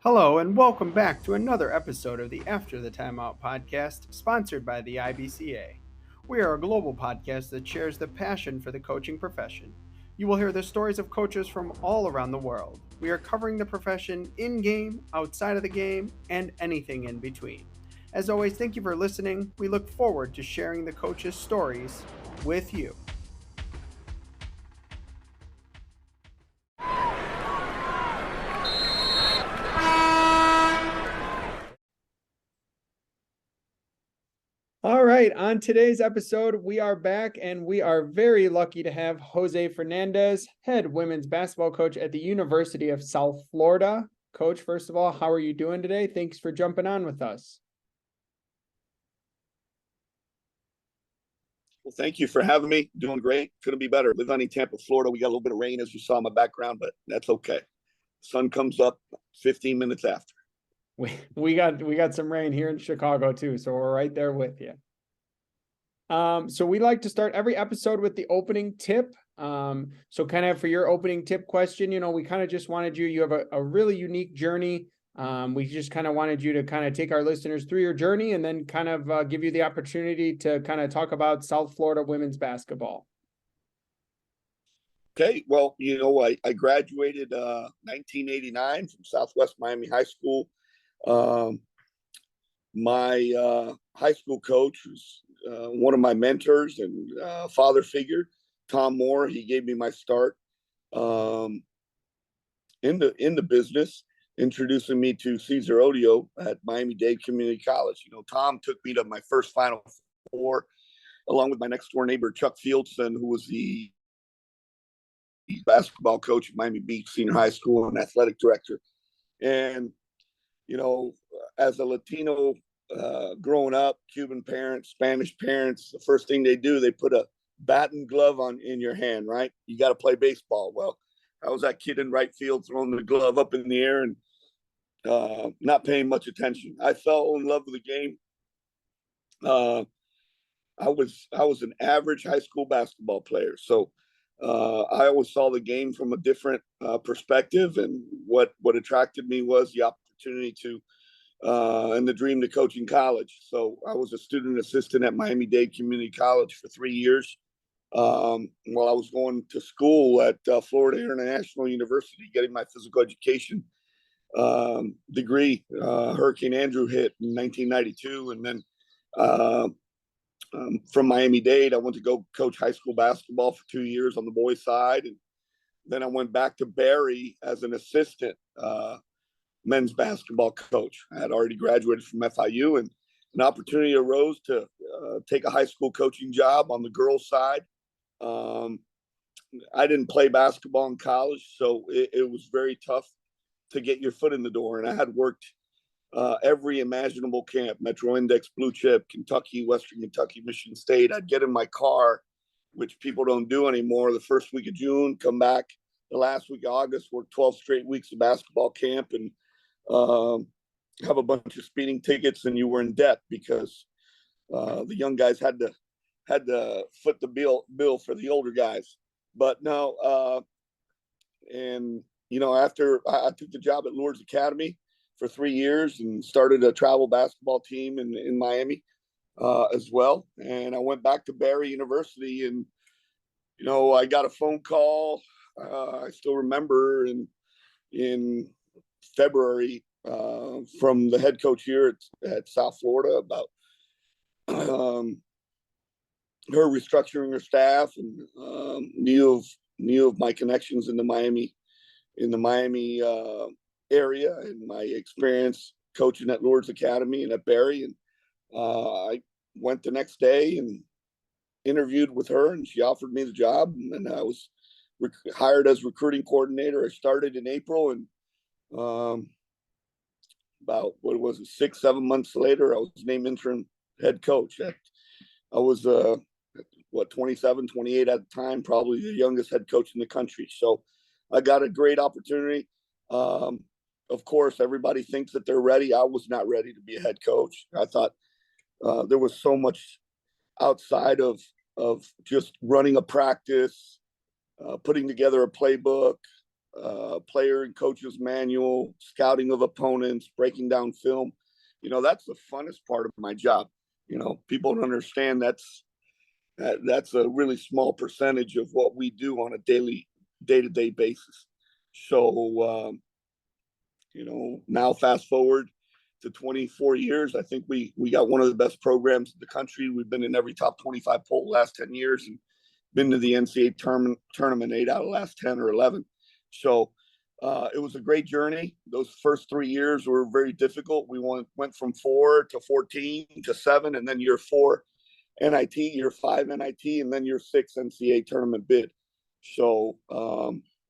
Hello, and welcome back to another episode of the After the Timeout podcast, sponsored by the IBCA. We are a global podcast that shares the passion for the coaching profession. You will hear the stories of coaches from all around the world. We are covering the profession in game, outside of the game, and anything in between. As always, thank you for listening. We look forward to sharing the coaches' stories with you. All right, on today's episode, we are back and we are very lucky to have Jose Fernandez, head women's basketball coach at the University of South Florida. Coach, first of all, how are you doing today? Thanks for jumping on with us. Well, thank you for having me. Doing great. Couldn't be better. Live in Tampa, Florida. We got a little bit of rain, as you saw in my background, but that's okay. Sun comes up 15 minutes after. We got some rain here in Chicago too, so we're right there with you. So we like to start every episode with the opening tip. So kind of for your opening tip question, we kind of just wanted you have a really unique journey. We just kind of wanted you to kind of take our listeners through your journey and then kind of give you the opportunity to kind of talk about South Florida women's basketball. Okay. Well, I graduated 1989 from Southwest Miami High School. My high school coach was one of my mentors and father figure, Tom Moore. He gave me my start in the business, introducing me to Cesar Odio at Miami-Dade Community College. Tom took me to my first Final Four, along with my next door neighbor, Chuck Fieldson, who was the basketball coach at Miami Beach Senior High School and athletic director. And, as a Latino growing up, Cuban parents, Spanish parents, the first thing they do, they put a bat and glove in your hand, right? You got to play baseball. Well, I was that kid in right field throwing the glove up in the air and not paying much attention. I fell in love with the game. I was an average high school basketball player, so I always saw the game from a different perspective. And what attracted me was the opportunity to and the dream to coach in college. So I was a student assistant at Miami-Dade Community College for 3 years while I was going to school at Florida International University, getting my physical education degree. Hurricane Andrew hit in 1992, and then from Miami-Dade, I went to go coach high school basketball for 2 years on the boys' side, and then I went back to Barry as an assistant men's basketball coach. I had already graduated from FIU, and an opportunity arose to take a high school coaching job on the girls' side. I didn't play basketball in college, so it was very tough to get your foot in the door. And I had worked every imaginable camp: Metro Index, Blue Chip, Kentucky, Western Kentucky, Michigan State. I'd get in my car, which people don't do anymore, the first week of June, come back the last week of August, work 12 straight weeks of basketball camp, and have a bunch of speeding tickets, and you were in debt because the young guys had to foot the bill for the older guys. But no, and after I took the job at Lourdes Academy for 3 years and started a travel basketball team in Miami as well. And I went back to Barry University, and I got a phone call. I still remember in February from the head coach here at South Florida about her restructuring her staff, and knew of my connections in the Miami area and my experience coaching at Lourdes Academy and at Barry. And I went the next day and interviewed with her, and she offered me the job. And then I was hired as recruiting coordinator. I started in April, and about 6-7 months later, I was named interim head coach. I was 27, 28 at the time, probably the youngest head coach in the country. So I got a great opportunity. Of course, everybody thinks that they're ready. I was not ready to be a head coach. I thought there was so much outside of just running a practice, putting together a playbook, player and coach's manual, scouting of opponents, breaking down film. That's the funnest part of my job. People don't understand that's a really small percentage of what we do on a day-to-day basis. So, now fast forward to 24 years, I think we got one of the best programs in the country. We've been in every top 25 poll the last 10 years and been to the NCAA tournament 8 out of the last 10 or 11. So it was a great journey. Those first 3 years were very difficult. We went from 4 to 14 to 7, and then year 4 NIT, year 5 NIT, and then year 6 NCAA tournament bid. So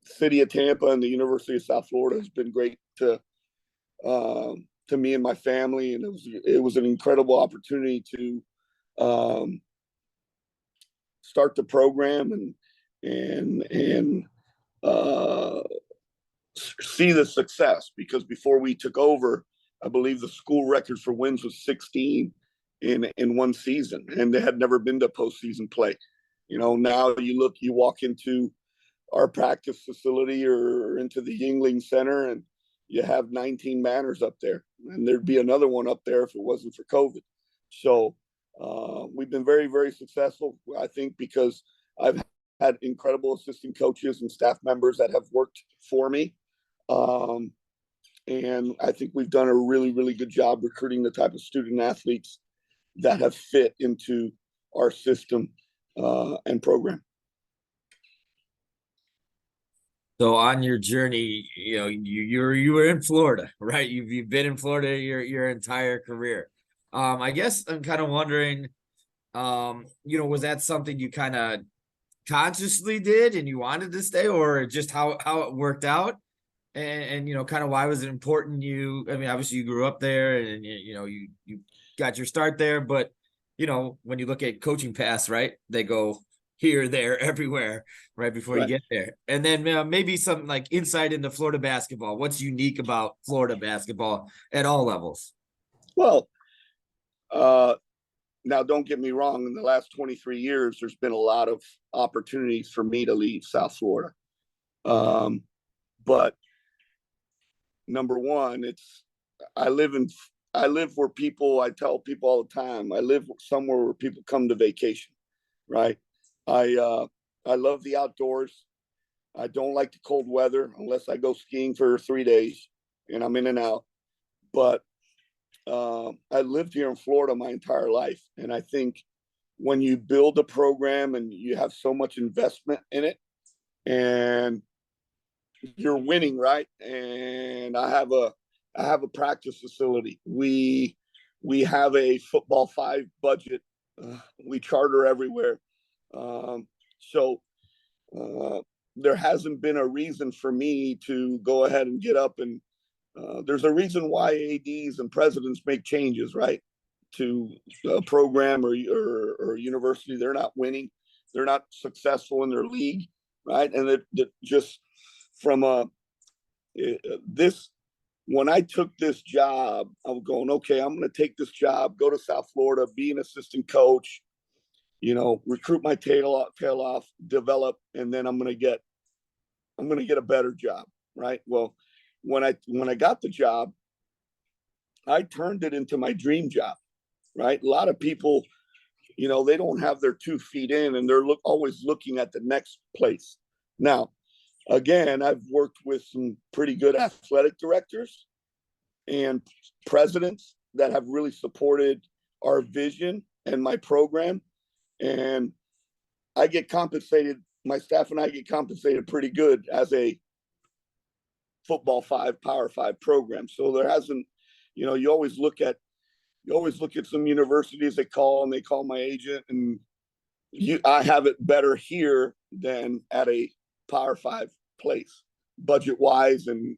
City of Tampa and the University of South Florida has been great to me and my family, and it was an incredible opportunity to start the program and see the success. Because before we took over, I believe the school record for wins was 16 in one season, and they had never been to postseason play. Now you walk into our practice facility or into the Yingling Center, and you have 19 manners up there, and there'd be another one up there if it wasn't for COVID. So we've been very, very successful, I think, because I've had incredible assistant coaches and staff members that have worked for me. And I think we've done a really, really good job recruiting the type of student athletes that have fit into our system and program. So on your journey, you were in Florida, right? You've been in Florida your entire career. I guess I'm kind of wondering, was that something you kind of consciously did and you wanted to stay, or just how it worked out? And kind of why was it important? I mean, obviously you grew up there and you got your start there, but when you look at coaching paths, right, they go here, there, everywhere, right before you get there. And then maybe some like insight into Florida basketball. What's unique about Florida basketball at all levels? Well, now don't get me wrong. In the last 23 years, there's been a lot of opportunities for me to leave South Florida. But number one, I live where I tell people all the time, I live somewhere where people come to vacation, right? I love the outdoors. I don't like the cold weather unless I go skiing for 3 days and I'm in and out. But I lived here in Florida my entire life. And I think when you build a program and you have so much investment in it and you're winning, right? And I have a practice facility. We have a football 5 budget. We charter everywhere. So there hasn't been a reason for me to go ahead and get up and there's a reason why ADs and presidents make changes, right, to a program or university. They're not winning. They're not successful in their league, right? And it just from when I took this job, I was going, okay, I'm going to take this job, go to South Florida, be an assistant coach, recruit my tail off, develop, and then I'm going to get a better job, right? Well, when I got the job, I turned it into my dream job, right? A lot of people, they don't have their 2 feet in, and they're always looking at the next place. Now, again, I've worked with some pretty good athletic directors and presidents that have really supported our vision and my program. And I get compensated, my staff and I get compensated pretty good as a football 5, Power 5 program. So there hasn't, you always look at some universities they call my agent, and I have it better here than at a Power 5 place, budget wise and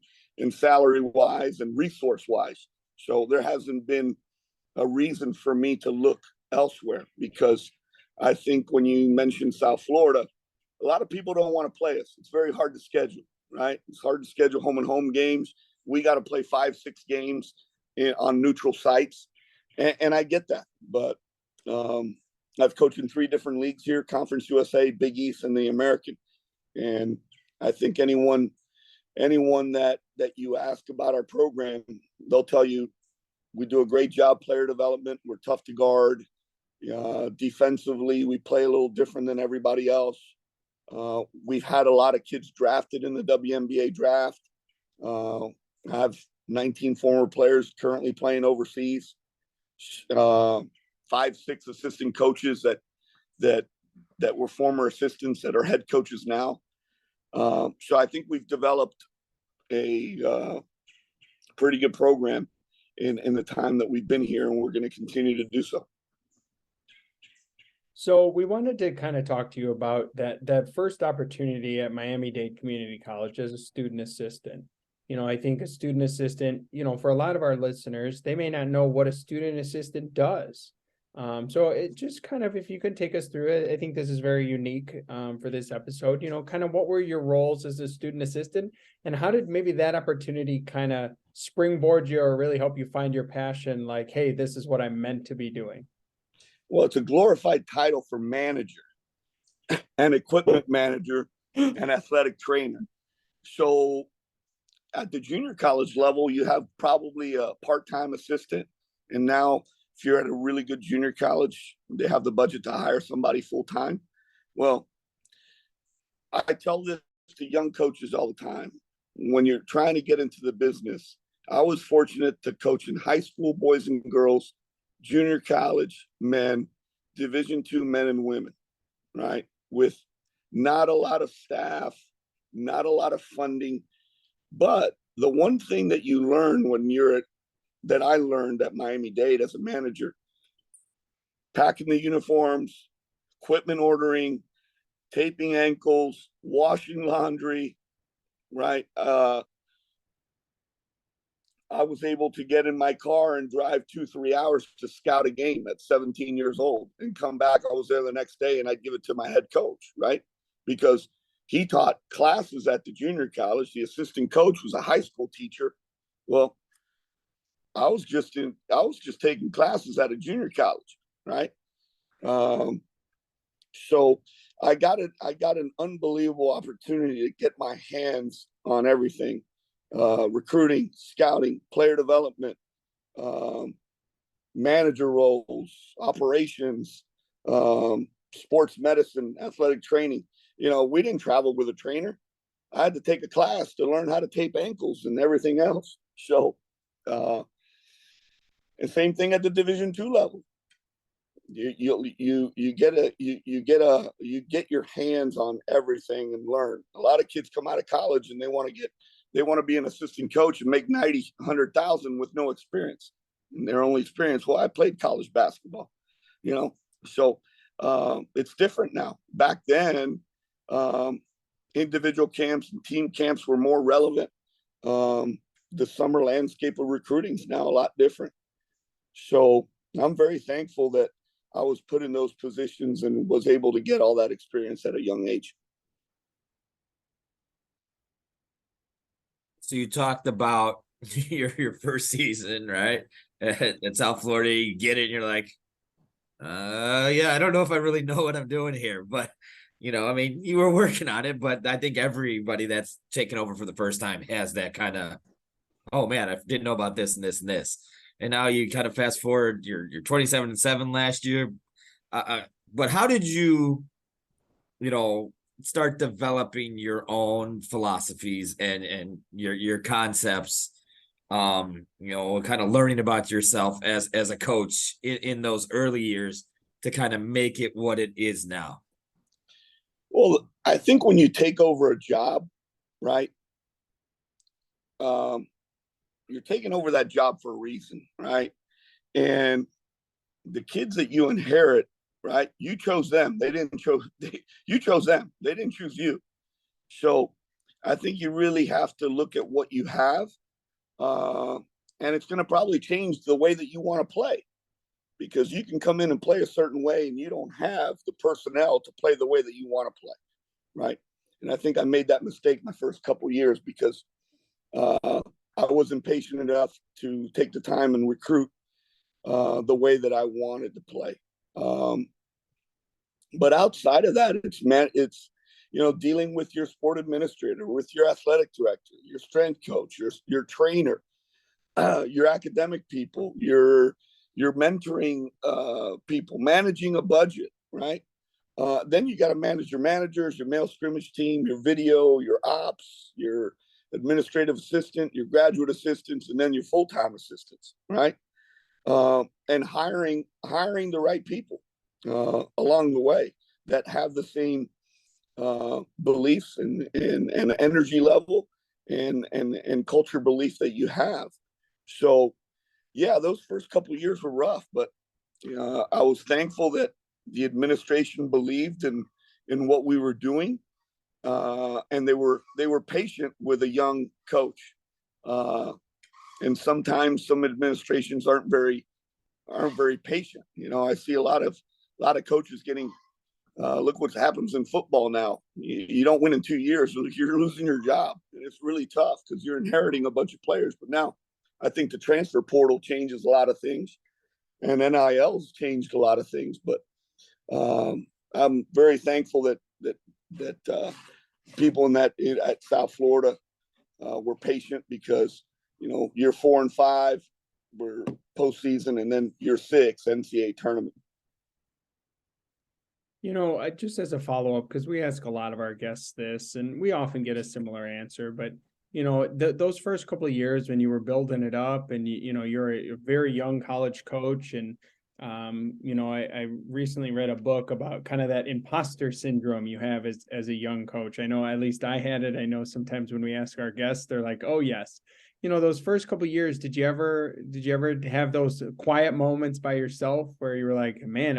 salary wise and resource wise. So there hasn't been a reason for me to look elsewhere, because I think when you mention South Florida, a lot of people don't want to play us. It's very hard to schedule, right? It's hard to schedule home games. We got to play 5-6 games on neutral sites. And I get that. But I've coached in 3 different leagues here, Conference USA, Big East, and the American. And I think anyone anyone that you ask about our program, they'll tell you we do a great job player development. We're tough to guard. Defensively, we play a little different than everybody else. We've had a lot of kids drafted in the WNBA draft. I have 19 former players currently playing overseas. 5, 6 assistant coaches that were former assistants that are head coaches now. So I think we've developed a pretty good program in the time that we've been here, and we're going to continue to do so. So we wanted to kind of talk to you about that first opportunity at Miami-Dade Community College as a student assistant. I think a student assistant, for a lot of our listeners, they may not know what a student assistant does. So it just kind of, if you could take us through it, I think this is very unique for this episode. Kind of what were your roles as a student assistant, and how did maybe that opportunity kind of springboard you or really help you find your passion? Like, hey, this is what I'm meant to be doing. Well, it's a glorified title for manager and equipment manager and athletic trainer. So at the junior college level, you have probably a part-time assistant. And now if you're at a really good junior college, they have the budget to hire somebody full-time. Well, I tell this to young coaches all the time. When you're trying to get into the business, I was fortunate to coach in high school boys and girls, junior college men, Division II men and women, right? With not a lot of staff, not a lot of funding. But the one thing that you learn that I learned at Miami-Dade as a manager, packing the uniforms, equipment ordering, taping ankles, washing laundry, right? I was able to get in my car and drive 2-3 hours to scout a game at 17 years old and come back. I was there the next day and I'd give it to my head coach, right? Because he taught classes at the junior college. The assistant coach was a high school teacher. Well, I was just taking classes at a junior college, right? So I got an unbelievable opportunity to get my hands on everything. Recruiting, scouting, player development, manager roles, operations, sports medicine, athletic training. We didn't travel with a trainer. I had to take a class to learn how to tape ankles and everything else. So, and same thing at the Division II level. You get your hands on everything and learn. A lot of kids come out of college and they want to be an assistant coach and make 90, 100,000 with no experience. And their only experience, well, I played college basketball, so it's different now. Back then, individual camps and team camps were more relevant. The summer landscape of recruiting is now a lot different. So I'm very thankful that I was put in those positions and was able to get all that experience at a young age. So you talked about your first season, right? At South Florida, you get it, and you're like, yeah, I don't know if I really know what I'm doing here, but you were working on it. But I think everybody that's taken over for the first time has that kind of, oh man, I didn't know about this and this and this. And now you kind of fast forward, you're 27-7 last year. But how did you, start developing your own philosophies and your concepts, kind of learning about yourself as a coach in those early years to kind of make it what it is now? Well, I think when you take over a job, right, you're taking over that job for a reason, right? And the kids that you inherit, right, you chose them. You chose them. They didn't choose you. So I think you really have to look at what you have. And it's going to probably change the way that you want to play, because you can come in and play a certain way and you don't have the personnel to play the way that you want to play, right? And I think I made that mistake my first couple of years because I wasn't patient enough to take the time and recruit the way that I wanted to play. But outside of that, dealing with your sport administrator, with your athletic director, your strength coach, your trainer, your academic people, your mentoring people, managing a budget, right? Then you got to manage your managers, your male scrimmage team, your video, your ops, your administrative assistant, your graduate assistants, and then your full-time assistants, right? And hiring the right people along the way that have the same beliefs and energy level and culture belief that you have. So, yeah, those first couple of years were rough, but I was thankful that the administration believed in what we were doing, and they were patient with a young coach. And sometimes some administrations aren't very patient. I see a lot of coaches getting. Look what happens in football now. You don't win in 2 years, you're losing your job, and it's really tough because you're inheriting a bunch of players. But now, I think the transfer portal changes a lot of things, and NIL's changed a lot of things. But I'm very thankful that people at South Florida were patient, because year 4 and 5 were postseason, and then year 6 NCAA tournament. Just as a follow-up, because we ask a lot of our guests this, and we often get a similar answer, but those first couple of years when you were building it up, and you're a very young college coach, and I recently read a book about kind of that imposter syndrome you have as a young coach. I know at least I had it. I know sometimes when we ask our guests, they're like, "Oh yes." Those first couple of years, did you ever have those quiet moments by yourself where you were like, "Man,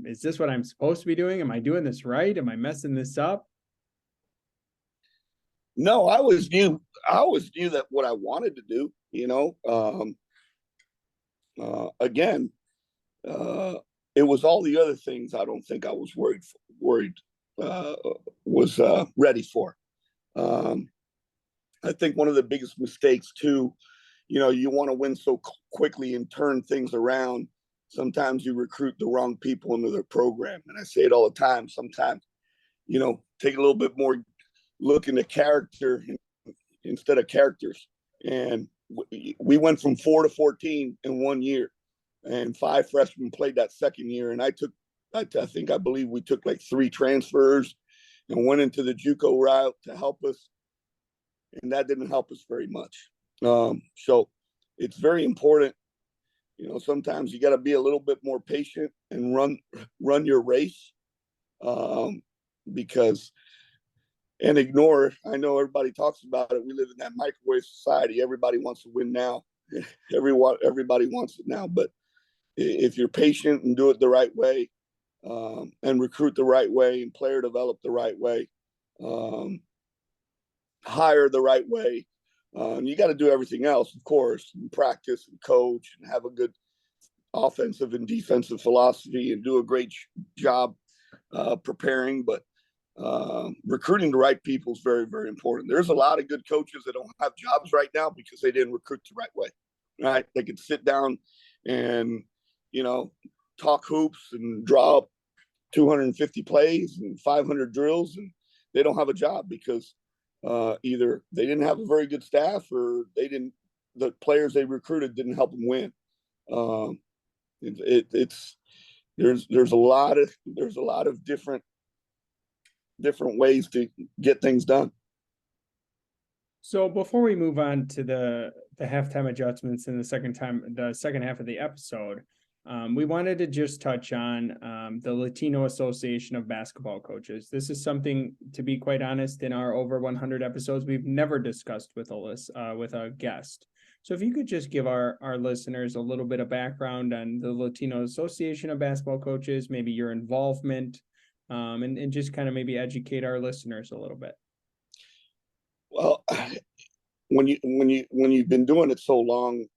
is this what I'm supposed to be doing? Am I doing this right? Am I messing this up?" No, I always knew that what I wanted to do. Again, it was all the other things I don't think I was was ready for. I think one of the biggest mistakes too, you want to win so quickly and turn things around. Sometimes you recruit the wrong people into their program. And I say it all the time. Sometimes, take a little bit more look into character instead of characters. And we went from 4 to 14 in 1 year, and 5 freshmen played that second year. And I believe we took like 3 transfers and went into the JUCO route to help us. And that didn't help us very much. So it's very important. Sometimes you got to be a little bit more patient and run your race, because and ignore. I know everybody talks about it. We live in that microwave society. Everybody wants to win now. Everybody wants it now. But if you're patient and do it the right way, and recruit the right way, and player develop the right way, hire the right way, you got to do everything else, of course, and practice and coach and have a good offensive and defensive philosophy and do a great job preparing. But recruiting the right people is very, very important. There's a lot of good coaches that don't have jobs right now because they didn't recruit the right way. Right? They could sit down and talk hoops and draw up 250 plays and 500 drills, and they don't have a job because either they didn't have a very good staff, or the players they recruited didn't help them win. There's a lot of different ways to get things done. So before we move on to the halftime adjustments in the second half of the episode, we wanted to just touch on the Latino Association of Basketball Coaches. This is something, to be quite honest, in our over 100 episodes, we've never discussed with a guest. So if you could just give our listeners a little bit of background on the Latino Association of Basketball Coaches, maybe your involvement, and just kind of maybe educate our listeners a little bit. Well, when you've been doing it so long,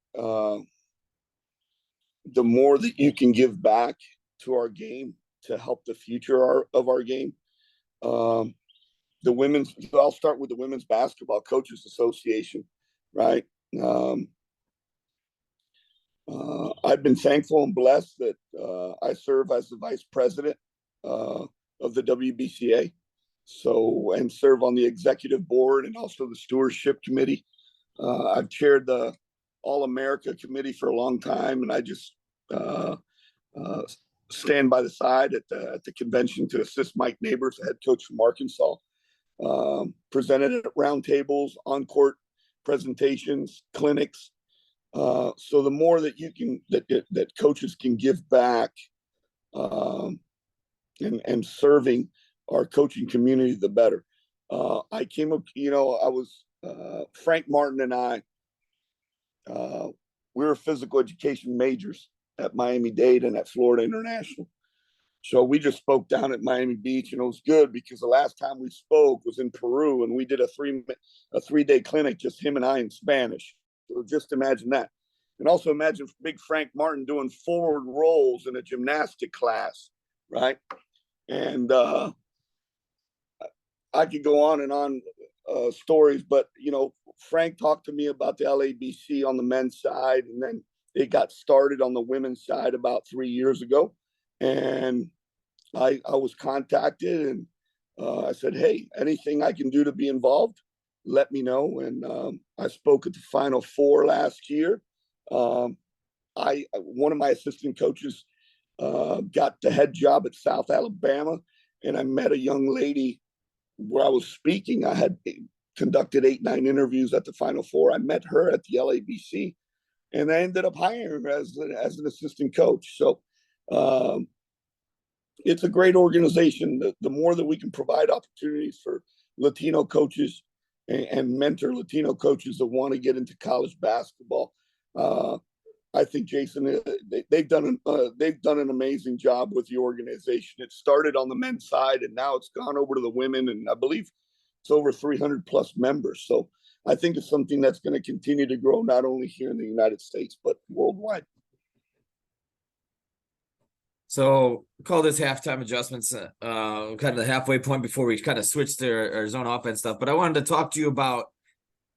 the more that you can give back to our game to help the future of our game. I'll start with the Women's Basketball Coaches Association, right? I've been thankful and blessed that I serve as the vice president of the WBCA. So, and serve on the executive board and also the stewardship committee. I've chaired the All America committee for a long time, and I just stand by the side at the convention to assist Mike Neighbors, the head coach from Arkansas. Presented at roundtables, on court presentations, clinics. So the more that you can, that coaches can give back, and serving our coaching community, the better. I came up, I was Frank Martin and I. We were physical education majors at Miami-Dade and at Florida International. So we just spoke down at Miami Beach, and it was good because the last time we spoke was in Peru, and we did a 3-day clinic, just him and I, in Spanish. So just imagine that. And also imagine big Frank Martin doing forward rolls in a gymnastic class, right? And I could go on and on stories, but Frank talked to me about the LABC on the men's side, and then it got started on the women's side about 3 years ago. And I was contacted, and I said, hey, anything I can do to be involved, let me know. And I spoke at the Final Four last year. One of my assistant coaches got the head job at South Alabama, and I met a young lady where I was speaking. I had conducted 8-9 interviews at the Final Four. I met her at the LABC, and I ended up hiring her as an assistant coach. So it's a great organization. The more that we can provide opportunities for Latino coaches and mentor Latino coaches that want to get into college basketball, I think, Jason, they've done an amazing job with the organization. It started on the men's side, and now it's gone over to the women, and I believe it's over 300 plus members. So I think it's something that's going to continue to grow, not only here in the United States, but worldwide. So call this halftime adjustments, kind of the halfway point before we kind of switch to our zone offense stuff. But I wanted to talk to you about,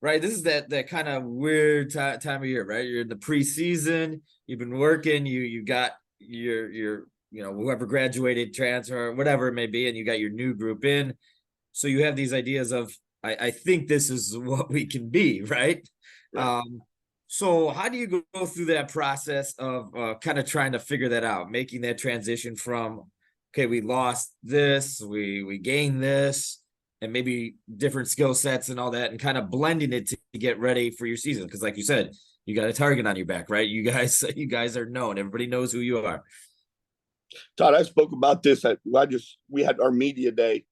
right, this is that kind of weird time of year, right? You're in the preseason, you've been working, you got your whoever graduated, transfer, whatever it may be, and you got your new group in. So you have these ideas of, I think this is what we can be, right? So how do you go through that process of kind of trying to figure that out, making that transition from, okay, we lost this, we gained this, and maybe different skill sets and all that, and kind of blending it to get ready for your season? Because like you said, you got a target on your back, right? You guys are known. Everybody knows who you are. Todd, I spoke about this we had our media day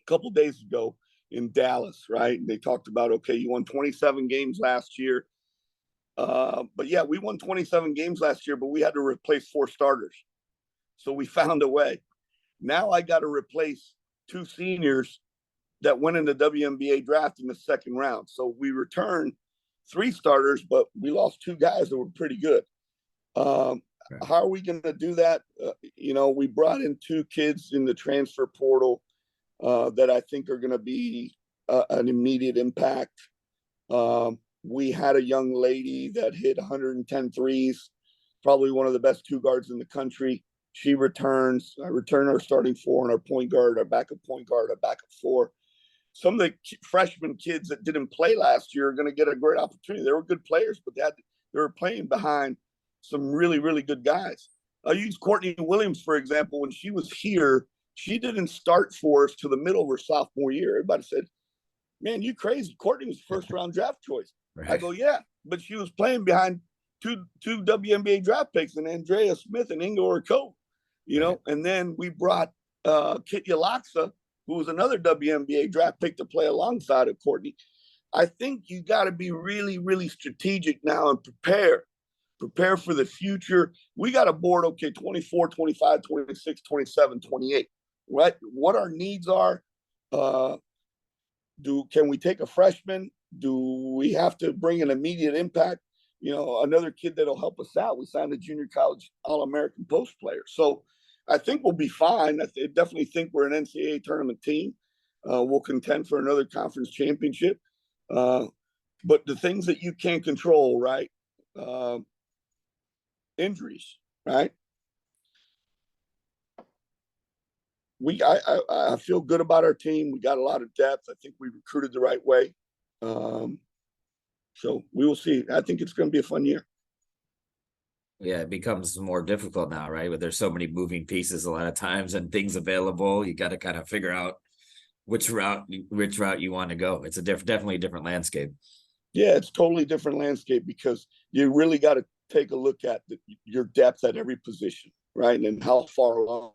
a couple of days ago in Dallas, right? And they talked about, okay, you won 27 games last year. But yeah, we won 27 games last year, but we had to replace 4 starters. So we found a way. Now I got to replace 2 seniors that went in the WNBA draft in the second round. So we returned 3 starters, but we lost 2 guys that were pretty good. How are we going to do that? We brought in 2 kids in the transfer portal that I think are going to be an immediate impact. We had a young lady that hit 110 threes, probably one of the best 2 guards in the country. She returns. I return our starting 4 and our point guard, our backup point guard, our backup 4. Some of the freshman kids that didn't play last year are going to get a great opportunity. They were good players, but they were playing behind some really, really good guys. I use Courtney Williams, for example. When she was here, she didn't start for us to the middle of her sophomore year. Everybody said, man, you crazy. Courtney was first round draft choice. Right. I go, yeah, but she was playing behind two WNBA draft picks, and Andrea Smith and Inga Orko, right. And then we brought Kit Yalaksa, who was another WNBA draft pick, to play alongside of Courtney. I think you got to be really, really strategic now and prepare for the future. We got a board, okay, 24, 25, 26, 27, 28. Right? What our needs are. Can we take a freshman? Do we have to bring an immediate impact? Another kid that'll help us out. We signed a junior college All-American post player. So I think we'll be fine. I definitely think we're an NCAA tournament team. We'll contend for another conference championship. But the things that you can't control, right? Injuries, right? I feel good about our team. We got a lot of depth. I think we recruited the right way. So we will see. I think it's going to be a fun year. Yeah, it becomes more difficult now, right? But there's so many moving pieces a lot of times and things available. You got to kind of figure out which route you want to go. It's definitely a different landscape. Yeah, it's totally different landscape because you really got to take a look at your depth at every position, right? And how far along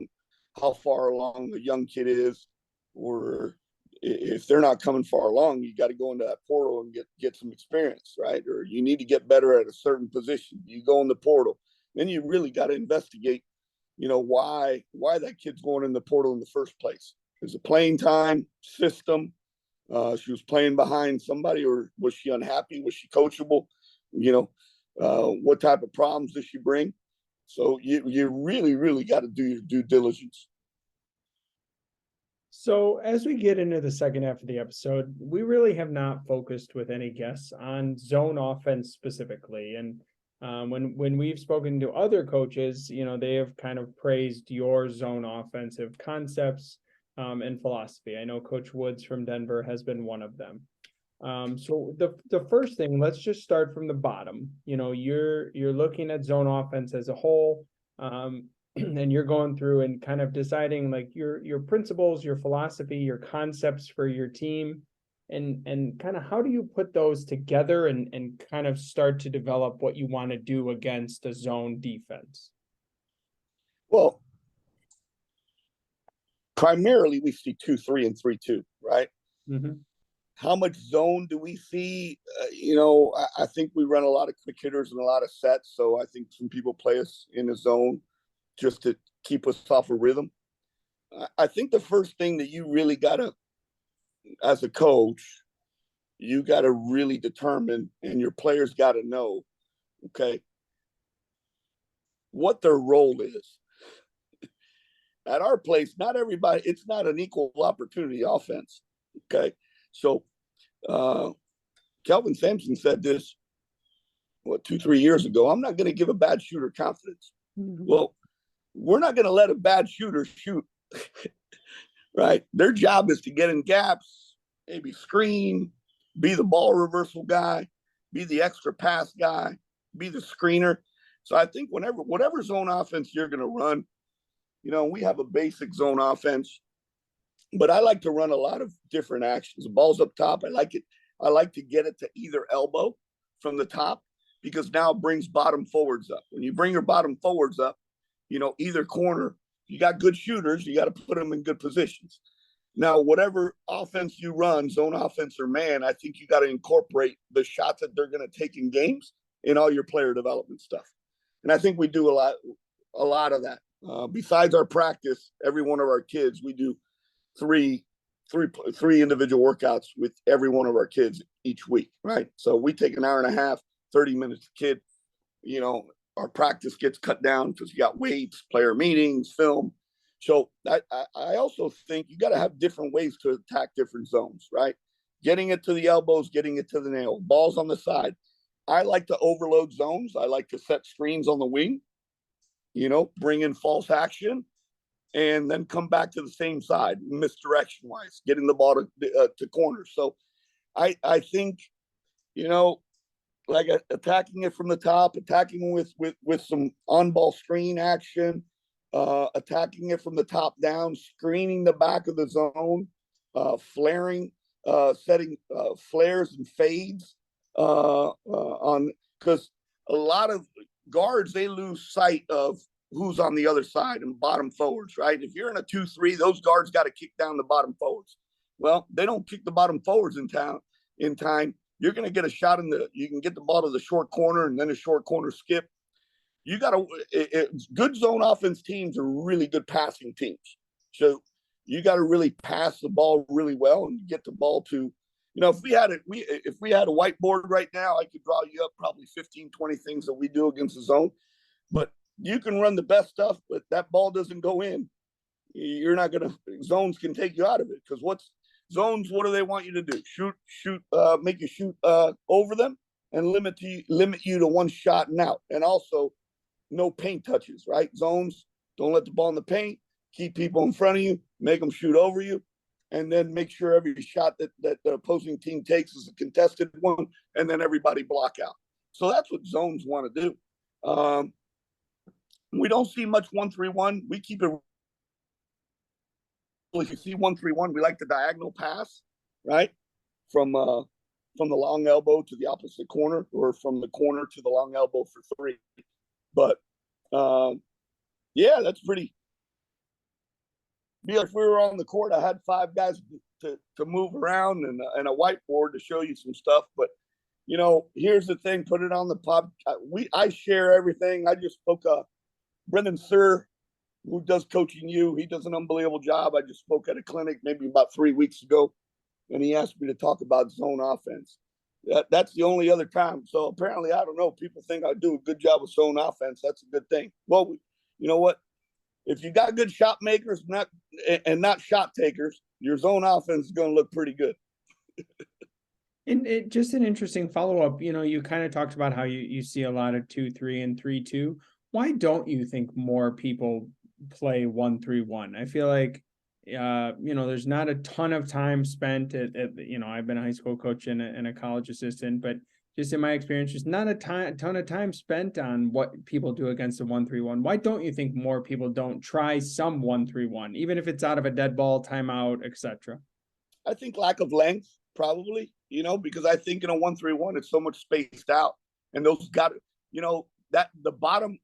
the young kid is, or if they're not coming far along, you got to go into that portal and get some experience, right? Or you need to get better at a certain position. You go in the portal, then you really got to investigate, why that kid's going in the portal in the first place. Is it playing time, system? She was playing behind somebody, or was she unhappy? Was she coachable? What type of problems does she bring? So you really, really got to do your due diligence. So, as we get into the second half of the episode, we really have not focused with any guests on zone offense specifically. And when we've spoken to other coaches, they have kind of praised your zone offensive concepts and philosophy. I know Coach Woods from Denver has been one of them. So the first thing, let's just start from the bottom. You're looking at zone offense as a whole. And you're going through and kind of deciding like your principles, your philosophy, your concepts for your team, and kind of how do you put those together and kind of start to develop what you want to do against a zone defense? Well, primarily we see 2-3 and 3-2, right? Mm-hmm. How much zone do we see? I think we run a lot of quick hitters and a lot of sets, so I think some people play us in a zone just to keep us off a rhythm. I think the first thing that you really got to, as a coach, you got to really determine, and your players got to know, okay, what their role is. At our place, not everybody, it's not an equal opportunity offense, okay? So Kelvin Sampson said this, 2-3 years ago, I'm not going to give a bad shooter confidence. Mm-hmm. Well, we're not going to let a bad shooter shoot, right? Their job is to get in gaps, maybe screen, be the ball reversal guy, be the extra pass guy, be the screener. So I think whatever zone offense you're going to run, we have a basic zone offense, but I like to run a lot of different actions. The ball's up top. I like it. I like to get it to either elbow from the top because now it brings bottom forwards up. When you bring your bottom forwards up, either corner, you got good shooters, you got to put them in good positions. Now, whatever offense you run, zone offense or man, I think you got to incorporate the shots that they're going to take in games in all your player development stuff. And I think we do a lot of that. Besides our practice, every one of our kids, we do three individual workouts with every one of our kids each week, right? So we take an hour and a half, 30 minutes a kid, our practice gets cut down because you got weights, player meetings, film. So I also think you got to have different ways to attack different zones, right? Getting it to the elbows, getting it to the nail, balls on the side. I like to overload zones. I like to set screens on the wing, bring in false action, and then come back to the same side, misdirection wise, getting the ball to corners. So I think, like attacking it from the top, attacking with some on-ball screen action, attacking it from the top down, screening the back of the zone, flaring, setting flares and fades on, because a lot of guards, they lose sight of who's on the other side and bottom forwards, right? If you're in a 2-3, those guards got to kick down the bottom forwards. Well, they don't kick the bottom forwards in time. You're going to get a shot you can get the ball to the short corner and then a short corner skip. You got good zone offense teams are really good passing teams. So you got to really pass the ball really well and get the ball to, if we had a whiteboard right now, I could draw you up probably 15, 20 things that we do against the zone, but you can run the best stuff, but that ball doesn't go in. You're not going to, zones can take you out of it because zones, what do they want you to do? Shoot, make you shoot over them and limit you to one shot and out. And also no paint touches, right? Zones, don't let the ball in the paint. keep people in front of you, make them shoot over you, and then make sure every shot that the opposing team takes is a contested one, and then everybody block out. So that's what zones want to do. We don't see much 1-3-1. We keep it. If you see 1-3-1, we like the diagonal pass, right? From the long elbow to the opposite corner, or from the corner to the long elbow for three. But yeah, that's pretty. If we were on the court, I had 5 guys to move around and a whiteboard to show you some stuff. But here's the thing: put it on the pod. I share everything. I just spoke Brendan Sir, who does Coaching You. He does an unbelievable job. I just spoke at a clinic maybe about 3 weeks ago, and he asked me to talk about zone offense. That's the only other time. So apparently, I don't know. People think I do a good job with zone offense. That's a good thing. Well, you know what? If you got good shot makers, not shot takers, your zone offense is going to look pretty good. And just an interesting follow-up, you kind of talked about how you see a lot of 2-3 and 3-2. Why don't you think more people play 1-3-1? I feel like, there's not a ton of time spent at I've been a high school coach and a college assistant, but just in my experience, just not a ton of time spent on what people do against a 1-3-1. Why don't you think more people don't try some 1-3-1, even if it's out of a dead ball, timeout, etc.? I think lack of length, probably, because I think in a 1-3-1, it's so much spaced out, and those got, that the bottom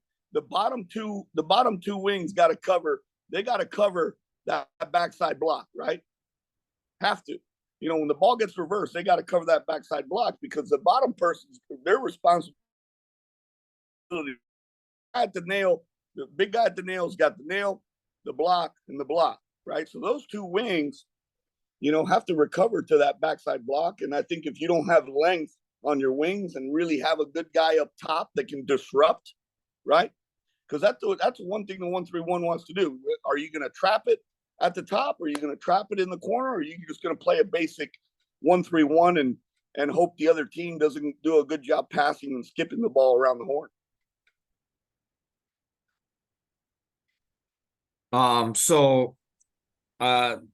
two wings got to cover. They got to cover that backside block, right? Have to. When the ball gets reversed, they got to cover that backside block, because the bottom person's their responsibility at the nail. The big guy at the nail's got the nail, the block, and the block, right? So those two wings, have to recover to that backside block. And I think if you don't have length on your wings and really have a good guy up top that can disrupt, right? Because that's one thing the 1-3-1 wants to do. Are you going to trap it at the top, or are you going to trap it in the corner, or are you just going to play a basic 1-3-1 and hope the other team doesn't do a good job passing and skipping the ball around the horn? So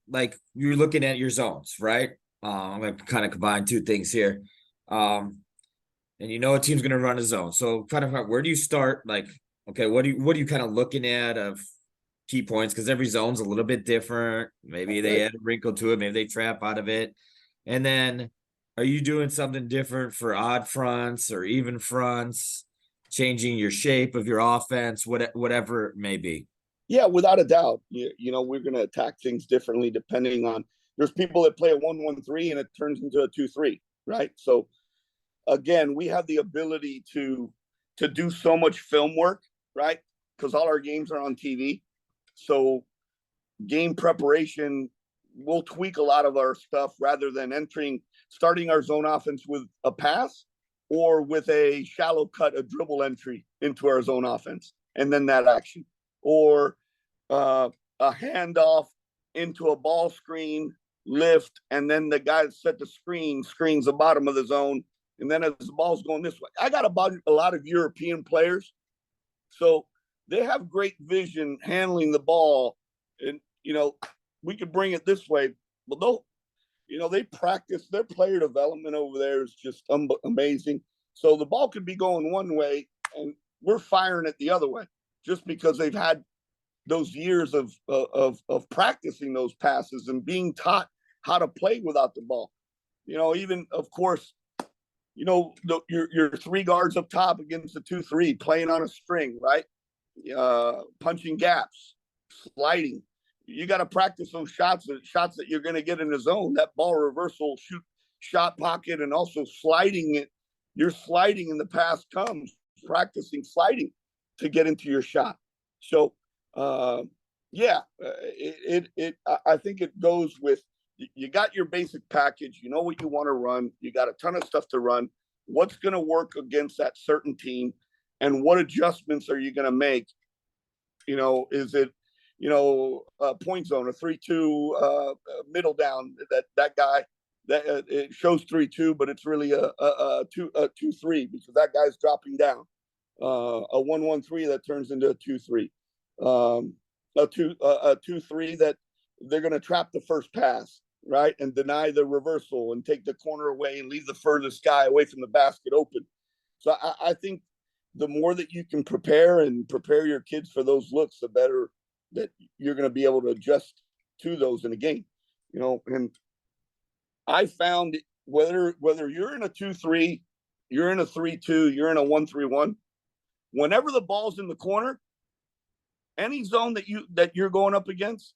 like you're looking at your zones, right? I'm gonna kind of combine two things here. And a team's gonna run a zone. So kind of where do you start? Like, okay, what are you kind of looking at of key points? Because every zone's a little bit different. Maybe they add a wrinkle to it, maybe they trap out of it. And then are you doing something different for odd fronts or even fronts, changing your shape of your offense, whatever it may be? Yeah, without a doubt. We're going to attack things differently depending on. There's people that play a 1-1-3 and it turns into a 2-3, right? So again, we have the ability to do so much film work, right? Because all our games are on TV. So game preparation, we'll tweak a lot of our stuff rather than starting our zone offense with a pass or with a shallow cut, a dribble entry into our zone offense, and then that action. Or a handoff into a ball screen, lift, and then the guy that set the screens the bottom of the zone, and then as the ball's going this way. I got a lot of European players, so they have great vision handling the ball, and we could bring it this way, but they practice. Their player development over there is just amazing. So the ball could be going one way, and we're firing it the other way, just because they've had those years of practicing those passes and being taught how to play without the ball. Even of course, your 3 guards up top against the 2-3 playing on a string, right? Punching gaps, sliding. You got to practice those shots that you're going to get in the zone. That ball reversal, shoot, shot pocket, and also sliding it. You're sliding in the pass comes, practicing sliding to get into your shot. So, I think it goes with, you got your basic package, you know what you want to run, you got a ton of stuff to run, what's going to work against that certain team, and what adjustments are you going to make? Is it, a point zone, a 3-2 middle down, that guy that it shows 3-2, but it's really a 2-3 because that guy's dropping down. A 1-1-3 that turns into a 2-3. a 2-3 that they're going to trap the first pass, right, and deny the reversal and take the corner away and leave the furthest guy away from the basket open. So I think the more that you can prepare your kids for those looks, the better that you're going to be able to adjust to those in a game. And I found whether you're in a 2-3, you're in a 3-2, you're in a 1-3-1, whenever the ball's in the corner, any zone that you're going up against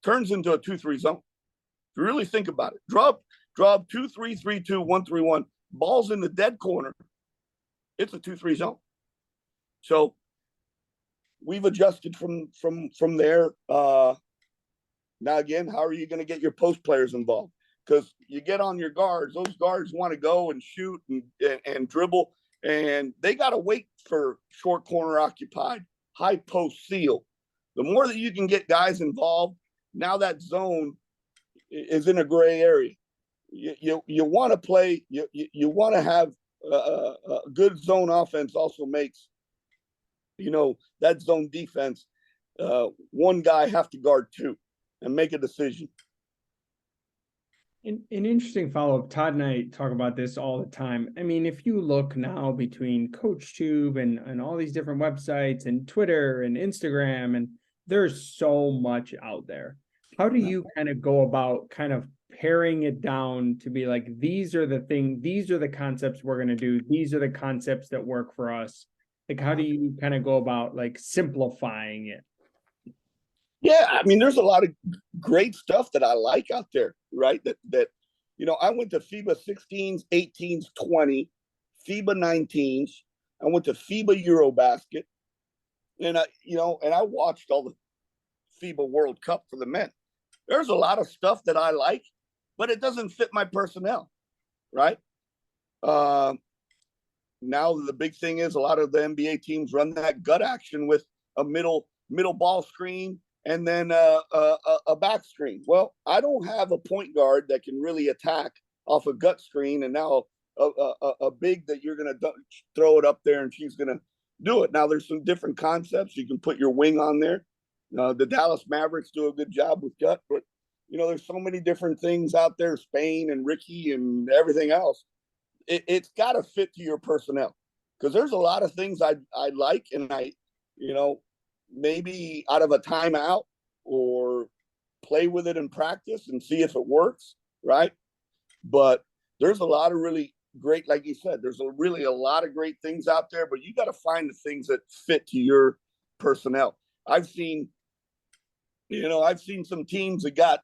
turns into a 2-3 zone. If you really think about it, draw 2-3, 3-2, 1-3-1, balls in the dead corner, it's a 2-3 zone. So we've adjusted from there. Now again, how are you going to get your post players involved? Because you get on your guards; those guards want to go and shoot and dribble, and they got to wait for short corner occupied, high post seal. The more that you can get guys involved, now that zone is in a gray area. You want to play. You want to have a good zone offense. Also makes that zone defense. One guy have to guard two and make a decision. An interesting follow-up. Todd and I talk about this all the time. I mean, if you look now between CoachTube and all these different websites and Twitter and Instagram, and there's so much out there. How do you kind of go about kind of paring it down to be like, these are the concepts we're going to do. These are the concepts that work for us. Like, how do you kind of go about like simplifying it? Yeah, I mean, there's a lot of great stuff that I like out there, right? That I went to FIBA 16s, 18s, 20, FIBA 19s. I went to FIBA Eurobasket, and I watched all the FIBA World Cup for the men. There's a lot of stuff that I like, but it doesn't fit my personnel, right? Now the big thing is a lot of the NBA teams run that gut action with a middle ball screen and then a back screen. Well, I don't have a point guard that can really attack off a gut screen, and now a big that you're going to throw it up there and she's going to do it. Now there's some different concepts. You can put your wing on there. The Dallas Mavericks do a good job with gut, but there's so many different things out there, Spain and Ricky and everything else. It's got to fit to your personnel, because there's a lot of things I like, and maybe out of a timeout or play with it in practice and see if it works, right? But there's a lot of really great, like you said, there's really a lot of great things out there, but you got to find the things that fit to your personnel. I've seen some teams that got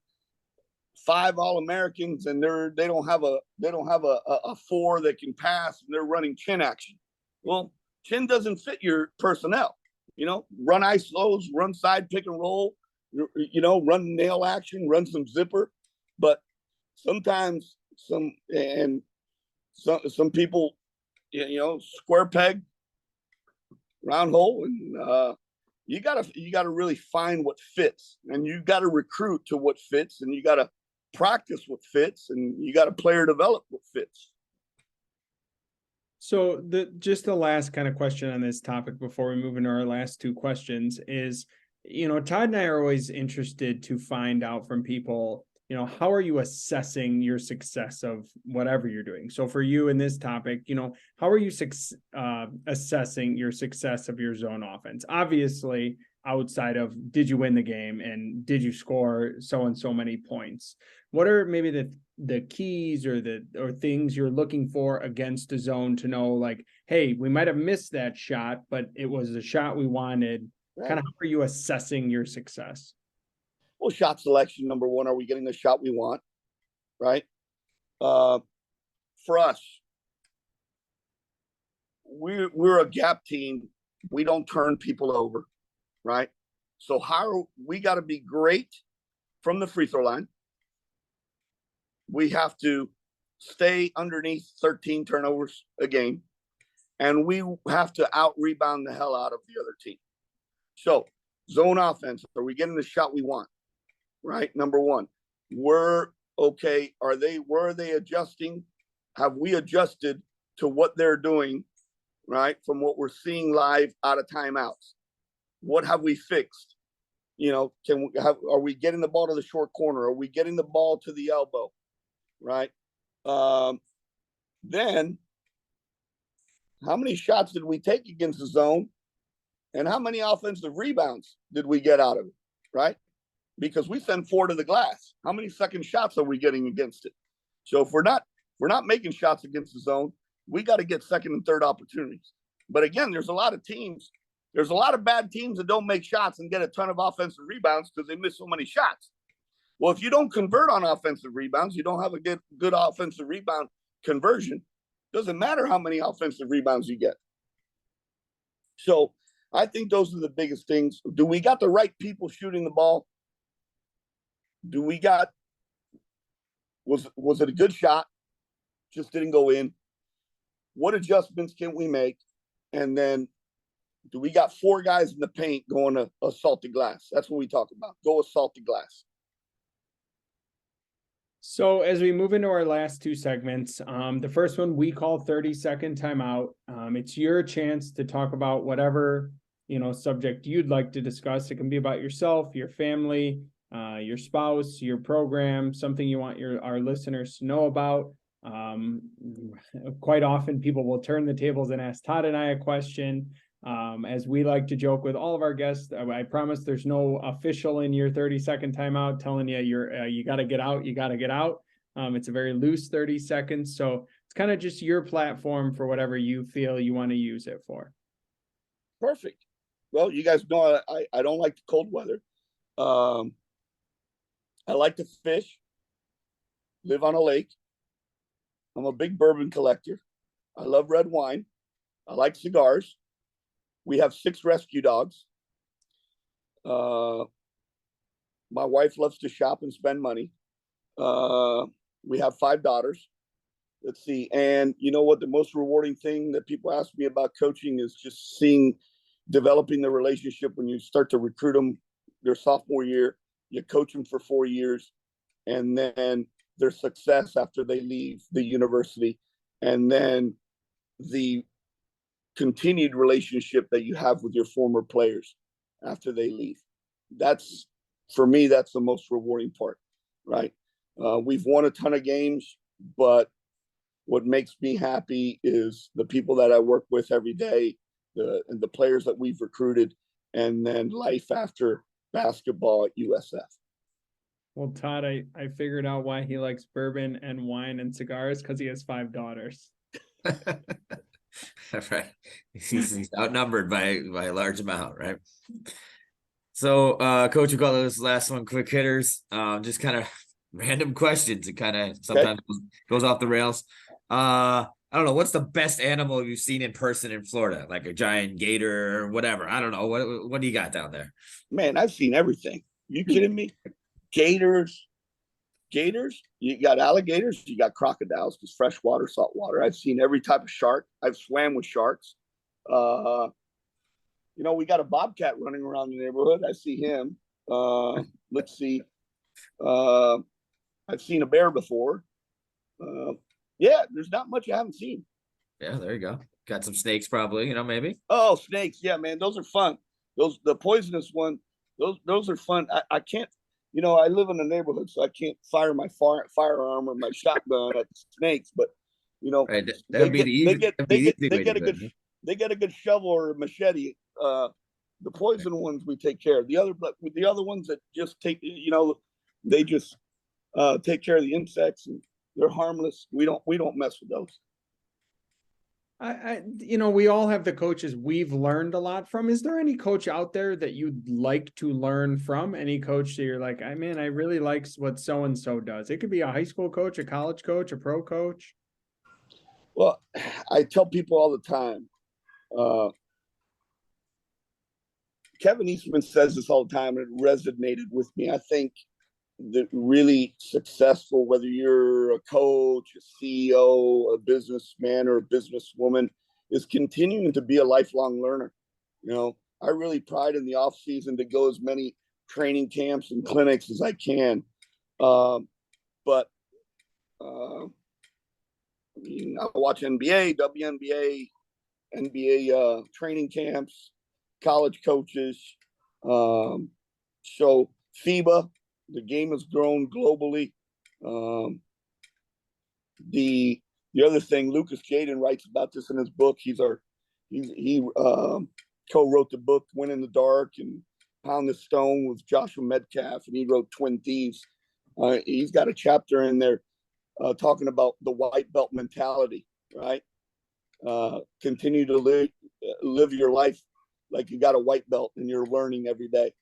5 All-Americans and they don't have a 4 that can pass, and they're running chin action. Well, chin doesn't fit your personnel. Run isolos, run side pick and roll, run nail action, run some zipper. But sometimes some people, square peg, round hole, and you gotta really find what fits, and you gotta recruit to what fits, and you gotta practice what fits, and you gotta player develop what fits. So just the last kind of question on this topic before we move into our last 2 questions is, Todd and I are always interested to find out from people, how are you assessing your success of whatever you're doing? So for you in this topic, how are you assessing your success of your zone offense? Obviously, outside of did you win the game and did you score so and so many points? What are maybe the keys or things you're looking for against a zone to know, like, hey, we might have missed that shot, but it was the shot we wanted. Right. Kind of, how are you assessing your success? Well, shot selection, number one, are we getting the shot we want, right? For us, we're a gap team. We don't turn people over, right? So we got to be great from the free throw line. We have to stay underneath 13 turnovers a game, and we have to out-rebound the hell out of the other team. So, zone offense, are we getting the shot we want, right? Number one. Where are they adjusting? Have we adjusted to what they're doing, right, from what we're seeing live out of timeouts? What have we fixed? are we getting the ball to the short corner? Are we getting the ball to the elbow? Right. Then how many shots did we take against the zone? And how many offensive rebounds did we get out of it? Right. Because we send 4 to the glass. How many second shots are we getting against it? So if we're not making shots against the zone, we got to get second and third opportunities. But again, there's a lot of bad teams that don't make shots and get a ton of offensive rebounds because they miss so many shots. Well, if you don't convert on offensive rebounds, you don't have a good offensive rebound conversion. Doesn't matter how many offensive rebounds you get. So I think those are the biggest things. Do we got the right people shooting the ball? Was it a good shot? Just didn't go in. What adjustments can we make? And then do we got 4 guys in the paint going to assault the glass? That's what we talk about. Go assault the glass. So as we move into our last 2 segments, the first one we call 30-second timeout. It's your chance to talk about whatever, subject you'd like to discuss. It can be about yourself, your family, your spouse, your program, something you want our listeners to know about. Quite often people will turn the tables and ask Todd and I a question. As we like to joke with all of our guests, I promise there's no official in your 30-second timeout telling you you got to get out. You got to get out. It's a very loose 30 seconds. So it's kind of just your platform for whatever you feel you want to use it for. Perfect. Well, you guys know I don't like the cold weather. I like to fish, live on a lake. I'm a big bourbon collector. I love red wine. I like cigars. We have 6 rescue dogs. My wife loves to shop and spend money. We have 5 daughters. Let's see. And you know what? The most rewarding thing that people ask me about coaching is just developing the relationship when you start to recruit them their sophomore year. You coach them for 4 years, and then their success after they leave the university, and then the continued relationship that you have with your former players after they leave. For me, that's the most rewarding part, right? We've won a ton of games, but what makes me happy is the people that I work with every day, the players that we've recruited, and then life after basketball at USF. Well, Todd, I figured out why he likes bourbon and wine and cigars, because he has 5 daughters. Right. He's outnumbered by a large amount, right? So, Coach, we call this last one quick hitters. Just kind of random questions. It kind of sometimes goes off the rails. I don't know. What's the best animal you've seen in person in Florida? Like a giant gator or whatever. I don't know. What do you got down there? Man, I've seen everything. You kidding me? Gators. You got alligators. You got crocodiles, because freshwater, saltwater. I've seen every type of shark. I've swam with sharks. We got a bobcat running around the neighborhood. I see him. Let's see. I've seen a bear before. Yeah, there's not much I haven't seen. Yeah, there you go. Got some snakes, probably. Maybe. Oh, snakes! Yeah, man, those are fun. The poisonous one. Those are fun. I can't. I live in a neighborhood, so I can't fire my firearm or my shotgun at snakes. But right, that'd be the easy. They get a good shovel or a machete. The poison ones we take care of. The other ones that just take, they just take care of the insects, and they're harmless. We don't mess with those. We all have the coaches we've learned a lot from. Is there any coach out there that you'd like to learn from? Any coach that you're like, I really like what so-and-so does? It could be a high school coach, a college coach, a pro coach. Well, I tell people all the time, Kevin Eastman says this all the time, and it resonated with me. I think that really successful, whether you're a coach, a CEO, a businessman, or a businesswoman, is continuing to be a lifelong learner. I really pride in the off season to go as many training camps and clinics as I can. But I watch NBA, WNBA, NBA training camps, college coaches, So FIBA, the game has grown globally. The other thing, Lucas Jaden writes about this in his book. He co-wrote the book Win in the Dark and Pound the Stone with Joshua Metcalf, and he wrote Twin Thieves. He's got a chapter in there talking about the white belt mentality, right? Continue to live your life like you got a white belt and you're learning every day.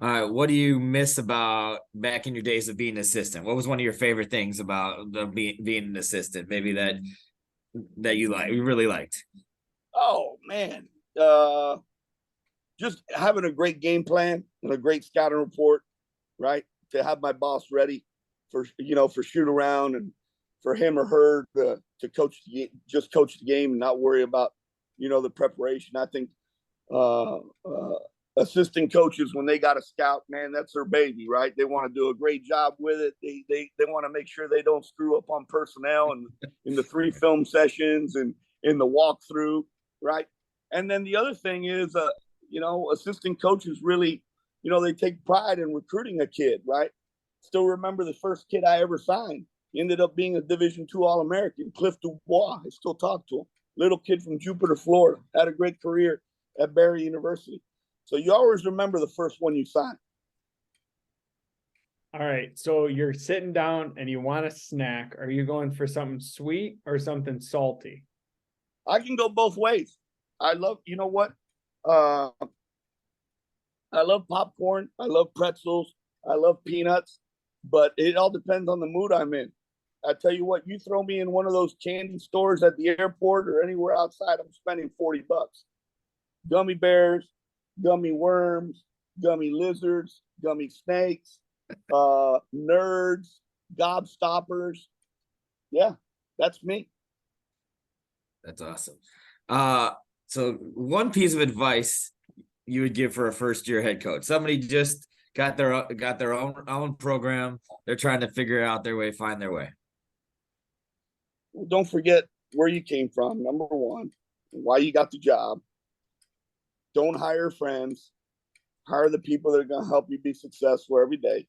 All right, what do you miss about back in your days of being an assistant? What was one of your favorite things about being an assistant? Maybe that you really liked. Oh man, just having a great game plan and a great scouting report, right? To have my boss ready for shoot around and for him or her to coach coach the game and not worry about the preparation. I think assistant coaches, when they got a scout, man, that's their baby, right? They want to do a great job with it. They want to make sure they don't screw up on personnel and in the 3 film sessions and in the walkthrough, right? And then the other thing is, assistant coaches really, they take pride in recruiting a kid, right? Still remember the first kid I ever signed. He ended up being a Division II All-American, Cliff Dubois. I still talk to him. Little kid from Jupiter, Florida. Had a great career at Barry University. So you always remember the first one you sign. All right. So you're sitting down and you want a snack. Are you going for something sweet or something salty? I can go both ways. I love, I love popcorn. I love pretzels. I love peanuts. But it all depends on the mood I'm in. I tell you what, you throw me in one of those candy stores at the airport or anywhere outside, I'm spending $40. Gummy bears, gummy worms, gummy lizards, gummy snakes, nerds, gobstoppers. Yeah, that's me. That's awesome. So one piece of advice you would give for a first-year head coach, somebody just got their own program, they're trying to figure out their way, find their way. Well, don't forget where you came from, number one, why you got the job. Don't hire friends. Hire the people that are going to help you be successful every day,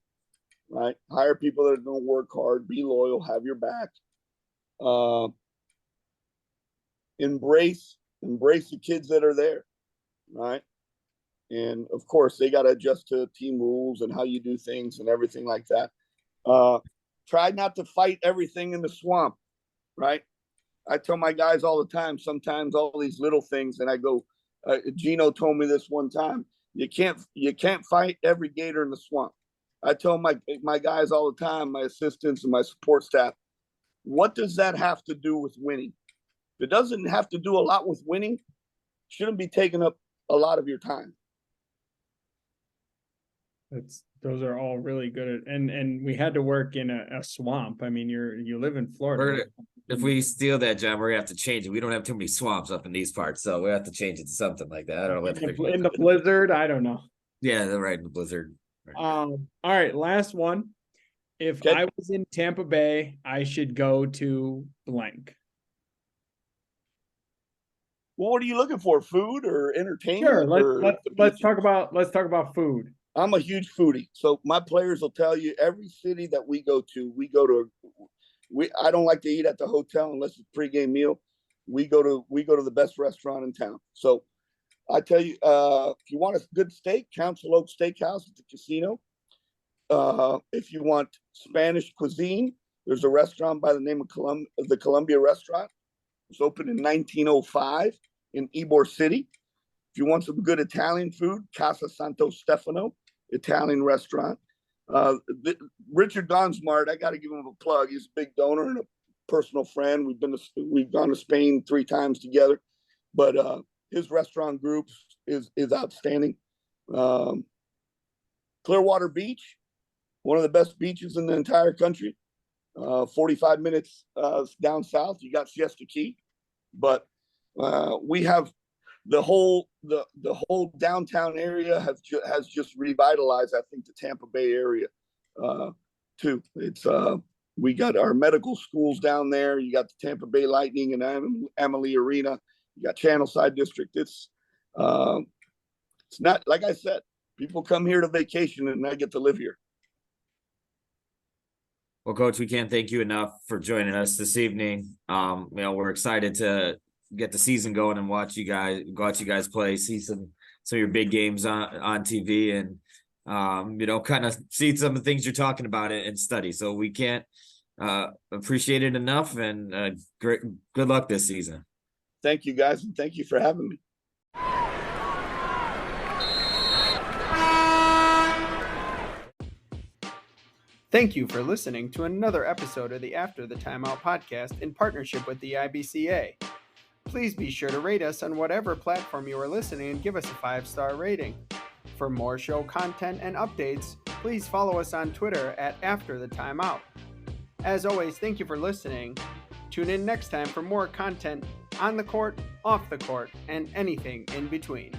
right? Hire people that are going to work hard, be loyal, have your back. Embrace the kids that are there, right? And of course, they got to adjust to team rules and how you do things and everything like that. Try not to fight everything in the swamp, right? I tell my guys all the time, sometimes all these little things, and I go, Gino told me this one time, you can't fight every gator in the swamp. I tell my guys all the time, my assistants and my support staff, what does that have to do with winning? If it doesn't have to do a lot with winning, shouldn't be taking up a lot of your time. Those are all really good. And we had to work in a swamp. I mean, you live in Florida. If we steal that, John, we're gonna have to change it. We don't have too many swamps up in these parts, so we have to change it to something like that. I don't know. In the blizzard, I don't know. Yeah, they're right in the blizzard. Right. All right, last one. If I was in Tampa Bay, I should go to blank. Well, what are you looking for? Food or entertainment? Sure. Let's talk about food. I'm a huge foodie, so my players will tell you every city that we go to. I don't like to eat at the hotel unless it's a pregame meal. We go to the best restaurant in town. So I tell you, if you want a good steak, Council Oak Steakhouse at the casino. If you want Spanish cuisine, there's a restaurant by the name of the Columbia Restaurant. It was opened in 1905 in Ybor City. If you want some good Italian food, Casa Santo Stefano Italian restaurant. Richard Donsmart, I got to give him a plug. He's a big donor and a personal friend. We've gone to Spain 3 times together, but his restaurant group is outstanding. Clearwater Beach, one of the best beaches in the entire country. 45 minutes down south, you got Siesta Key, but we have the whole downtown area has just revitalized. I think the Tampa Bay area too. It's we got our medical schools down there. You got the Tampa Bay Lightning and Amalie Arena. You got Channelside District. It's It's not, like I said, people come here to vacation and I get to live here. Well, Coach, we can't thank you enough for joining us this evening. We're excited to get the season going and watch you guys play, see some of your big games on TV, and kind of see some of the things you're talking about and study. So we can't appreciate it enough, and good luck this season. Thank you, guys, and thank you for having me. Thank you for listening to another episode of the After the Timeout podcast in partnership with the IBCA. Please be sure to rate us on whatever platform you are listening and give us a 5-star rating. For more show content and updates, please follow us on Twitter at After the Timeout. As always, thank you for listening. Tune in next time for more content on the court, off the court, and anything in between.